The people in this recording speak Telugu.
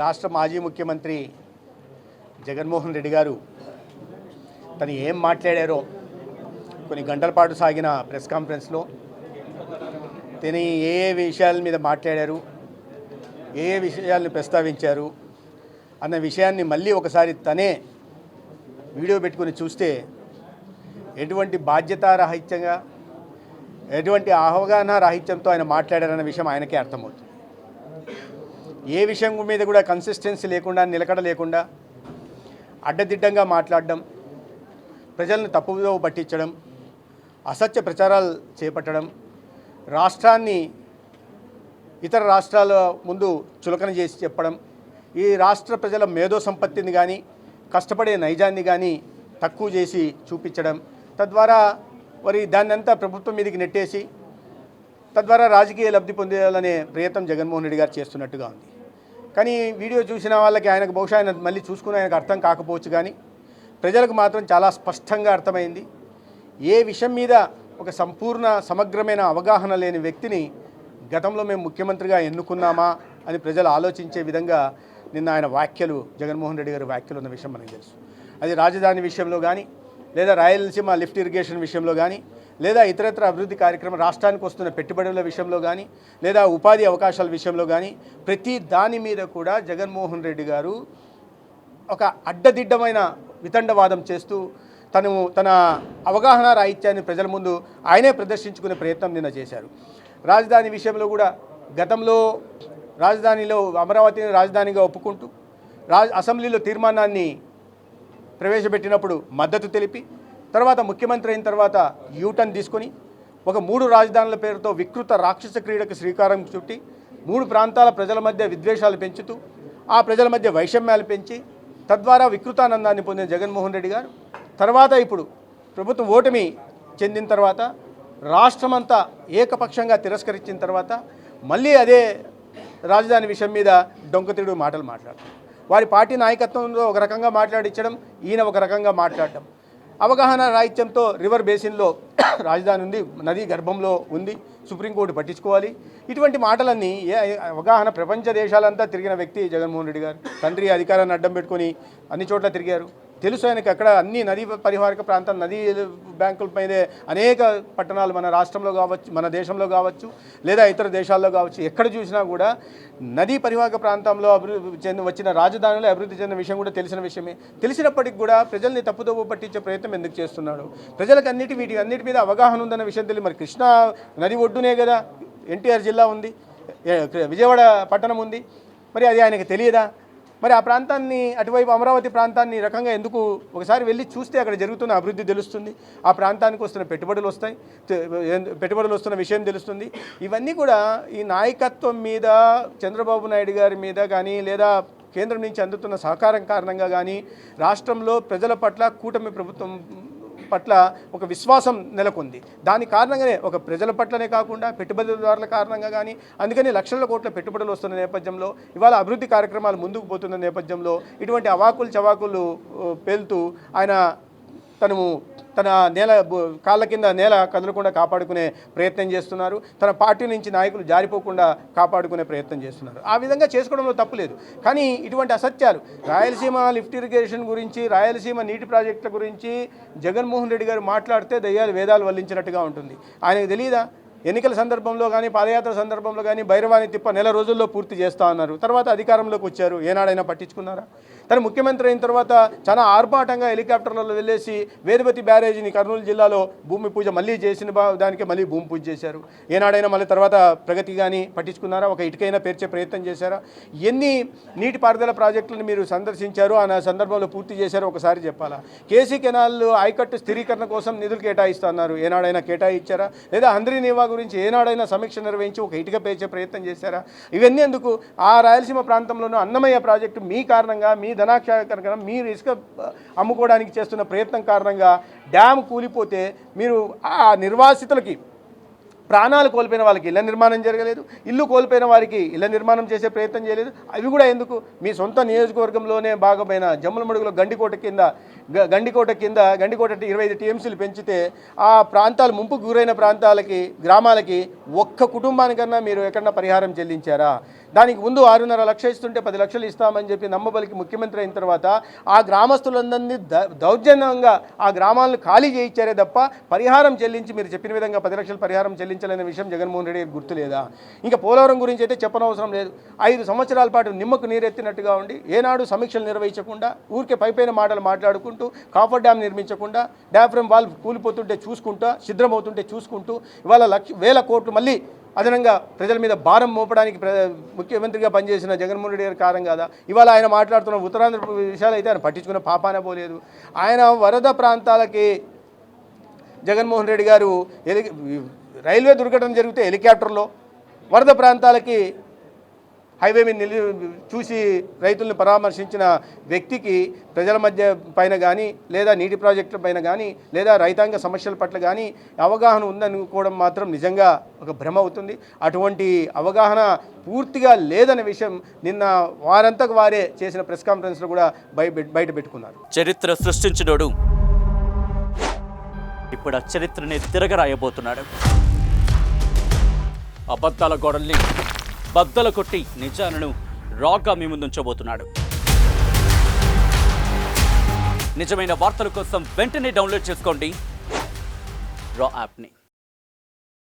రాష్ట్ర మాజీ ముఖ్యమంత్రి జగన్మోహన్ రెడ్డి గారు తను ఏం మాట్లాడారో కొన్ని గంటల పాటు సాగిన ప్రెస్ కాన్ఫరెన్స్లో తను ఏ విషయాల మీద మాట్లాడారు, ఏ విషయాలను ప్రస్తావించారు అన్న విషయాన్ని మళ్ళీ ఒకసారి తనే వీడియో పెట్టుకొని చూస్తే ఎటువంటి బాధ్యతారాహిత్యంగా, ఎటువంటి అవగాహన రాహిత్యంతో ఆయన మాట్లాడారన్న విషయం ఆయనకే అర్థమవుతుంది. ఏ విషయం మీద కూడా కన్సిస్టెన్సీ లేకుండా, నిలకడ లేకుండా అడ్డదిడ్డంగా మాట్లాడడం, ప్రజలను తప్పుదో పట్టించడం, అసత్య ప్రచారాలు చేపట్టడం, రాష్ట్రాన్ని ఇతర రాష్ట్రాల ముందు చులకన చేసి చెప్పడం, ఈ రాష్ట్ర ప్రజల మేధో సంపత్తిని కానీ కష్టపడే నైజాన్ని కానీ తక్కువ చేసి చూపించడం, తద్వారా మరి దాన్నంతా ప్రభుత్వం మీదకి నెట్టేసి తద్వారా రాజకీయ లబ్ధి పొందాలనే ప్రయత్నం జగన్మోహన్ రెడ్డి గారు చేస్తున్నట్టుగా ఉంది. కానీ వీడియో చూసిన వాళ్ళకి ఆయనకు బహుశా ఆయన మళ్ళీ చూసుకుని ఆయనకు అర్థం కాకపోవచ్చు, కానీ ప్రజలకు మాత్రం చాలా స్పష్టంగా అర్థమైంది. ఏ విషయం మీద ఒక సంపూర్ణ సమగ్రమైన అవగాహన లేని వ్యక్తిని గతంలో మేము ముఖ్యమంత్రిగా ఎన్నుకున్నామా అని ప్రజలు ఆలోచించే విధంగా నిన్న ఆయన వ్యాఖ్యలు, జగన్మోహన్ రెడ్డి గారి వ్యాఖ్యలు ఉన్న విషయం మనకు తెలుసు. అది రాజధాని విషయంలో కానీ, లేదా రాయలసీమ లిఫ్ట్ ఇరిగేషన్ విషయంలో కానీ, లేదా ఇతరత్ర అభివృద్ధి కార్యక్రమం రాష్ట్రానికి వస్తున్న పెట్టుబడుల విషయంలో కానీ, లేదా ఉపాధి అవకాశాల విషయంలో కానీ ప్రతి దాని మీద కూడా జగన్మోహన్ రెడ్డి గారు ఒక అడ్డదిడ్డమైన వితండవాదం చేస్తూ తన అవగాహన రాహిత్యాన్ని ప్రజల ముందు ఆయనే ప్రదర్శించుకునే ప్రయత్నం నిన్న చేశారు. రాజధాని విషయంలో కూడా గతంలో రాజధానిలో అమరావతిని రాజధానిగా ఒప్పుకుంటూ అసెంబ్లీలో తీర్మానాన్ని ప్రవేశపెట్టినప్పుడు మద్దతు తెలిపి, తర్వాత ముఖ్యమంత్రి అయిన తర్వాత యూటర్న్ తీసుకొని ఒక 3 రాజధానుల పేరుతో వికృత రాక్షస క్రీడకు శ్రీకారం చుట్టి 3 ప్రాంతాల ప్రజల మధ్య విద్వేషాలు పెంచుతూ ఆ ప్రజల మధ్య వైషమ్యాలు పెంచి తద్వారా వికృతానందాన్ని పొందిన జగన్మోహన్ రెడ్డి గారు తర్వాత ఇప్పుడు ప్రభుత్వం ఓటమి చెందిన తర్వాత రాష్ట్రమంతా ఏకపక్షంగా తిరస్కరించిన తర్వాత మళ్ళీ అదే రాజధాని విషయం మీద డొంకతిరుడు మాటలు మాట్లాడతారు. వారి పార్టీ నాయకత్వంలో ఒక రకంగా మాట్లాడించడం, ఈయన ఒక రకంగా మాట్లాడటం. అవగాహన రాహిత్యంతో రివర్ బేసిన్లో రాజధాని ఉంది, నది గర్భంలో ఉంది, సుప్రీంకోర్టు పట్టించుకోవాలి, ఇటువంటి మాటలన్నీ అవగాహన ప్రపంచ దేశాలంతా తిరిగిన వ్యక్తి జగన్మోహన్ రెడ్డి గారు. తండ్రి అధికారాన్ని అడ్డం పెట్టుకొని అన్ని చోట్ల తిరిగారు. తెలుసు ఆయనకి అక్కడ అన్ని నదీ పరివాహక ప్రాంతం, నదీ బ్యాంకులపైనే అనేక పట్టణాలు మన రాష్ట్రంలో కావచ్చు, మన దేశంలో కావచ్చు, లేదా ఇతర దేశాల్లో కావచ్చు, ఎక్కడ చూసినా కూడా నదీ పరివాహక ప్రాంతంలో వచ్చిన రాజధానిలో అభివృద్ధి చెందిన విషయం కూడా తెలిసిన విషయమే. తెలిసినప్పటికీ కూడా ప్రజల్ని తప్పుదోవ పట్టించే ప్రయత్నం ఎందుకు చేస్తున్నాడు? ప్రజలకు వీటి అన్నిటి మీద అవగాహన ఉందన్న విషయం తెలియదు. మరి కృష్ణా నది ఒడ్డునే కదా ఎన్టీఆర్ జిల్లా ఉంది, విజయవాడ పట్టణం ఉంది, మరి అది ఆయనకు తెలియదా? మరి ఆ ప్రాంతాన్ని, అటువైపు అమరావతి ప్రాంతాన్ని రకంగా ఎందుకు ఒకసారి వెళ్ళి చూస్తే అక్కడ జరుగుతున్న అభివృద్ధి తెలుస్తుంది, ఆ ప్రాంతానికి వస్తున్న పెట్టుబడులు వస్తాయి, పెట్టుబడులు వస్తున్న విషయం తెలుస్తుంది. ఇవన్నీ కూడా ఈ నాయకత్వం మీద, చంద్రబాబు నాయుడు గారి మీద కానీ, లేదా కేంద్రం నుంచి అందుతున్న సహకారం కారణంగా కానీ రాష్ట్రంలో ప్రజల పట్ల, కూటమి ప్రభుత్వం పట్ల ఒక విశ్వాసం నెలకొంది. దాని కారణంగానే ఒక ప్రజల పట్లనే కాకుండా పెట్టుబడిదారుల కారణంగా కానీ, అందుకని లక్షల కోట్ల పెట్టుబడులు వస్తున్న నేపథ్యంలో, ఇవాళ అభివృద్ధి కార్యక్రమాలు ముందుకు పోతున్న నేపథ్యంలో ఇటువంటి అవాకులు చవాకులు పేలుతూ ఆయన తన కాళ్ళ కింద నేల కదలకుండా కాపాడుకునే ప్రయత్నం చేస్తున్నారు. తన పార్టీ నుంచి నాయకులు జారిపోకుండా కాపాడుకునే ప్రయత్నం చేస్తున్నారు. ఆ విధంగా చేసుకోవడంలో తప్పులేదు. కానీ ఇటువంటి అసత్యాలు, రాయలసీమ లిఫ్ట్ ఇరిగేషన్ గురించి, రాయలసీమ నీటి ప్రాజెక్టుల గురించి జగన్మోహన్ రెడ్డి గారు మాట్లాడితే దయ్యాలు వేదాలు వల్లించినట్టుగా ఉంటుంది. ఆయనకు తెలియదా? ఎన్నికల సందర్భంలో కానీ, పాదయాత్ర సందర్భంలో కానీ బైరవాణి తిప్ప నెల రోజుల్లో పూర్తి చేస్తా అన్నారు. తర్వాత అధికారంలోకి వచ్చారు, ఏనాడైనా పట్టించుకున్నారా? తను ముఖ్యమంత్రి అయిన తర్వాత చాలా ఆర్భాటంగా హెలికాప్టర్లలో వెళ్ళేసి వేదవతి బ్యారేజీని కర్నూలు జిల్లాలో భూమి పూజ మళ్ళీ చేసిన దానికి మళ్ళీ భూమి పూజ చేశారు. ఏనాడైనా మళ్ళీ తర్వాత ప్రగతి కానీ పట్టించుకున్నారా? ఒక ఇటుకైనా పేర్చే ప్రయత్నం చేశారా? ఎన్ని నీటిపారుదల ప్రాజెక్టులను మీరు సందర్శించారు, ఆ సందర్భంలో పూర్తి చేశారో ఒకసారి చెప్పాలా? కేసీ కెనాల్ ఆయకట్టు స్థిరీకరణ కోసం నిధులు కేటాయిస్తున్నారు, ఏనాడైనా కేటాయించారా? లేదా హంద్రీ నీవా గురించి ఏనాడైనా సమీక్ష నిర్వహించి ఒక ఇటుక పేర్చే ప్రయత్నం చేశారా? ఇవన్నీ ఎందుకు? ఆ రాయలసీమ ప్రాంతంలోనూ అన్నమయ్య ప్రాజెక్టు మీ కారణంగా, మీ ధనాక్షాకరణ, మీరు ఇసుక అమ్ముకోవడానికి చేస్తున్న ప్రయత్నం కారణంగా డ్యామ్ కూలిపోతే మీరు ఆ నిర్వాసితులకి, ప్రాణాలు కోల్పోయిన వాళ్ళకి ఇళ్ల నిర్మాణం జరగలేదు, ఇల్లు కోల్పోయిన వారికి ఇళ్ల నిర్మాణం చేసే ప్రయత్నం చేయలేదు. అవి కూడా ఎందుకు? మీ సొంత నియోజకవర్గంలోనే భాగమైన జమ్మలమడుగులో గండికోట కింద 25 టీఎంసీలు పెంచితే ఆ ప్రాంతాలు, ముంపుకు గురైన ప్రాంతాలకి, గ్రామాలకి ఒక్క కుటుంబానికన్నా మీరు ఎక్కడన్నా పరిహారం చెల్లించారా? దానికి ముందు 6.5 లక్షలు ఇస్తుంటే 10 లక్షలు ఇస్తామని చెప్పి నమ్మబలికి ముఖ్యమంత్రి అయిన తర్వాత ఆ గ్రామస్తులందరినీ దౌర్జన్యంగా ఆ గ్రామాలను ఖాళీ చేయించారే తప్ప పరిహారం చెల్లించి మీరు చెప్పిన విధంగా 10 లక్షలు పరిహారం చెల్లించాలనే విషయం జగన్మోహన్ రెడ్డి గుర్తులేదా? ఇంకా పోలవరం గురించి అయితే చెప్పనవసరం లేదు. 5 సంవత్సరాల పాటు నిమ్మకు నీరెత్తినట్టుగా ఉండి ఏనాడు సమీక్షలు నిర్వహించకుండా ఊరికే పైపైన మాటలు మాట్లాడుకుంటూ కాఫర్ డ్యామ్ నిర్మించకుండా డాఫ్రమ్ వాల్ కూలిపోతుంటే చూసుకుంటూ సిద్ధమవుతుంటే చూసుకుంటూ ఇవాళ వేల కోట్లు మళ్ళీ అదనంగా ప్రజల మీద భారం మోపడానికి ముఖ్యమంత్రిగా పనిచేసిన జగన్మోహన్ రెడ్డి గారి కారణం కాదా? ఇవాళ ఆయన మాట్లాడుతున్న ఉత్తరాంధ్ర విషయాలు అయితే ఆయన పట్టించుకున్న పాపాన పోలేదు. ఆయన వరద ప్రాంతాలకి జగన్మోహన్ రెడ్డి గారు రైల్వే దుర్ఘటన జరిగితే హెలికాప్టర్లో, వరద ప్రాంతాలకి హైవే మీద చూసి రైతులను పరామర్శించిన వ్యక్తికి ప్రజల మధ్య పైన కానీ లేదా నీటి ప్రాజెక్టుల పైన కానీ లేదా రైతాంగ సమస్యల పట్ల కానీ అవగాహన ఉందనుకోవడం మాత్రం నిజంగా ఒక భ్రమ అవుతుంది. అటువంటి అవగాహన పూర్తిగా లేదనే విషయం నిన్న వారంతకు వారే చేసిన ప్రెస్ కాన్ఫరెన్స్లో కూడా బయట పెట్టుకున్నారు. చరిత్ర సృష్టించినోడు ఇప్పుడు ఆ చరిత్రని తిరగరాయబోతున్నాడు. అబద్ధాల గోడల్ని బద్దలు కొట్టి నిజాలను రాగా మీ ముందుంచబోతున్నాడు. నిజమైన వార్తల కోసం వెంటనే డౌన్లోడ్ చేసుకోండి రా యాప్ని.